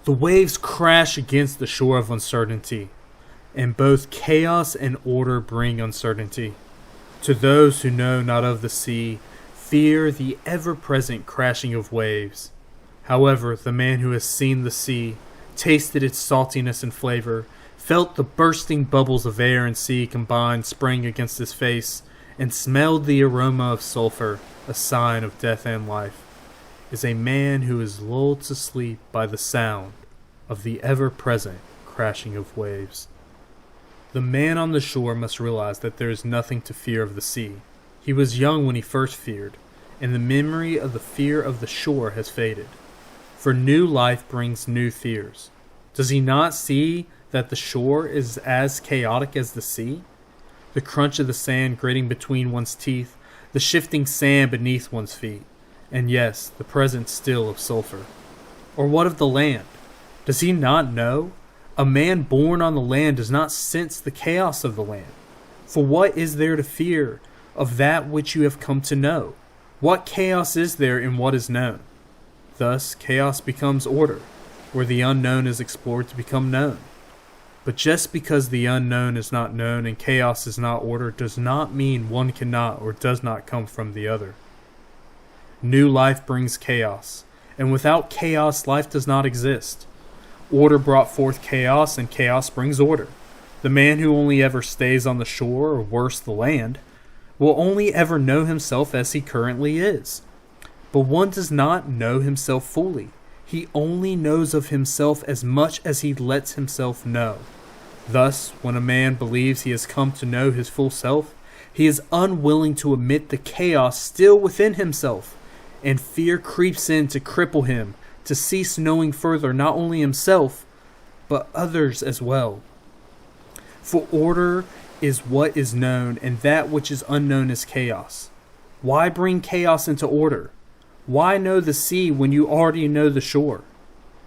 The waves crash against the shore of uncertainty, and both chaos and order bring uncertainty. To those who know not of the sea, fear the ever-present crashing of waves. However, the man who has seen the sea, tasted its saltiness and flavor, felt the bursting bubbles of air and sea combined spring against his face, and smelled the aroma of sulfur, a sign of death and life, is a man who is lulled to sleep by the sound of the ever-present crashing of waves. The man on the shore must realize that there is nothing to fear of the sea. He was young when he first feared, and the memory of the fear of the shore has faded. For new life brings new fears. Does he not see that the shore is as chaotic as the sea? The crunch of the sand grating between one's teeth, the shifting sand beneath one's feet, and yes, the presence still of sulfur. Or what of the land? Does he not know? A man born on the land does not sense the chaos of the land. For what is there to fear of that which you have come to know? What chaos is there in what is known? Thus, chaos becomes order, where the unknown is explored to become known. But just because the unknown is not known and chaos is not order does not mean one cannot or does not come from the other. New life brings chaos, and without chaos, life does not exist. Order brought forth chaos, and chaos brings order. The man who only ever stays on the shore, or worse, the land, will only ever know himself as he currently is. But one does not know himself fully. He only knows of himself as much as he lets himself know. Thus, when a man believes he has come to know his full self, he is unwilling to admit the chaos still within himself, and fear creeps in to cripple him, to cease knowing further not only himself, but others as well. For order is what is known, and that which is unknown is chaos. Why bring chaos into order? Why know the sea when you already know the shore?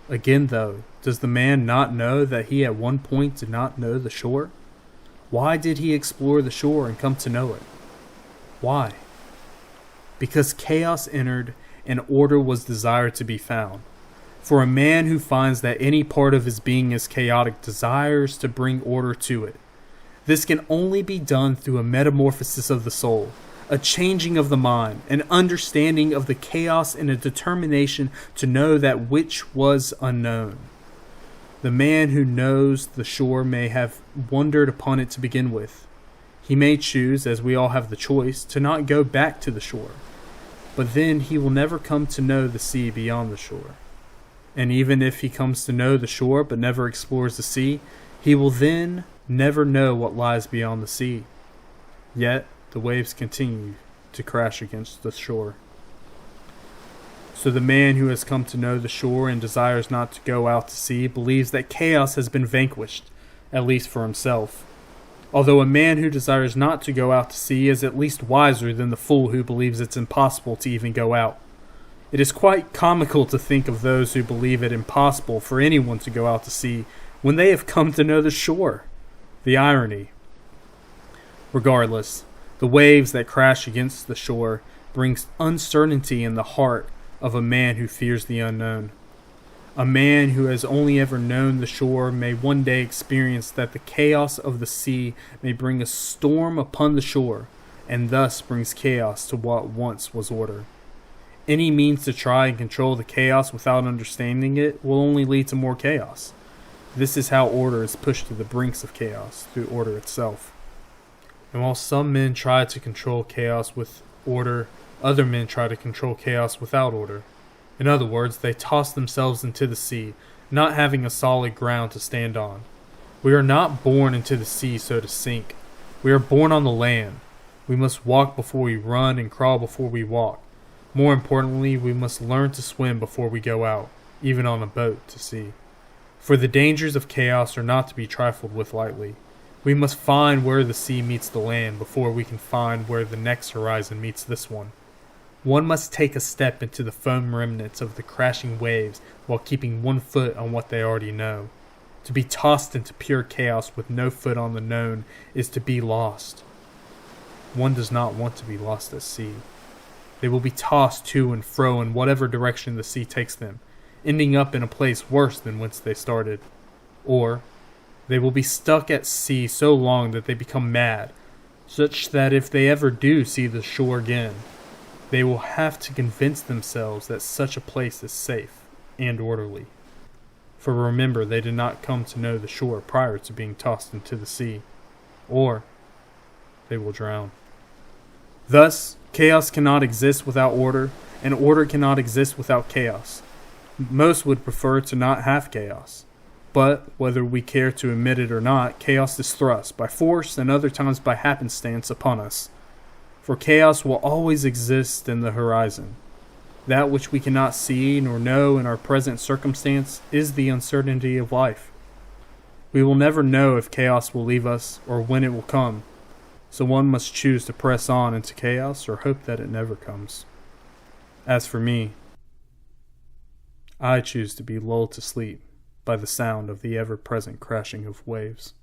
Again, though, does the man not know that he at one point did not know the shore? Why did he explore the shore and come to know it? Why? Because chaos entered and order was desired to be found. For a man who finds that any part of his being is chaotic desires to bring order to it. This can only be done through a metamorphosis of the soul, a changing of the mind, an understanding of the chaos, and a determination to know that which was unknown. The man who knows the shore may have wandered upon it to begin with. He may choose, as we all have the choice, to not go back to the shore. But then he will never come to know the sea beyond the shore. And even if he comes to know the shore but never explores the sea, he will then never know what lies beyond the sea. Yet the waves continue to crash against the shore. So the man who has come to know the shore and desires not to go out to sea believes that chaos has been vanquished, at least for himself. Although a man who desires not to go out to sea is at least wiser than the fool who believes it's impossible to even go out. It is quite comical to think of those who believe it impossible for anyone to go out to sea when they have come to know the shore. The irony. Regardless, the waves that crash against the shore brings uncertainty in the heart of a man who fears the unknown. A man who has only ever known the shore may one day experience that the chaos of the sea may bring a storm upon the shore, and thus brings chaos to what once was order. Any means to try and control the chaos without understanding it will only lead to more chaos. This is how order is pushed to the brinks of chaos through order itself. And while some men try to control chaos with order, other men try to control chaos without order. In other words, they toss themselves into the sea, not having a solid ground to stand on. We are not born into the sea so to sink. We are born on the land. We must walk before we run and crawl before we walk. More importantly, we must learn to swim before we go out, even on a boat, to sea. For the dangers of chaos are not to be trifled with lightly. We must find where the sea meets the land before we can find where the next horizon meets this one. One must take a step into the foam remnants of the crashing waves while keeping one foot on what they already know. To be tossed into pure chaos with no foot on the known is to be lost. One does not want to be lost at sea. They will be tossed to and fro in whatever direction the sea takes them. ending up in a place worse than whence they started. Or they will be stuck at sea so long that they become mad, such that if they ever do see the shore again, they will have to convince themselves that such a place is safe and orderly. For remember, they did not come to know the shore prior to being tossed into the sea, or they will drown. Thus, chaos cannot exist without order, and order cannot exist without chaos. Most would prefer to not have chaos. But, whether we care to admit it or not, chaos is thrust, by force and other times by happenstance, upon us. For chaos will always exist in the horizon. That which we cannot see nor know in our present circumstance is the uncertainty of life. We will never know if chaos will leave us or when it will come, so one must choose to press on into chaos or hope that it never comes. As for me, I choose to be lulled to sleep by the sound of the ever-present crashing of waves.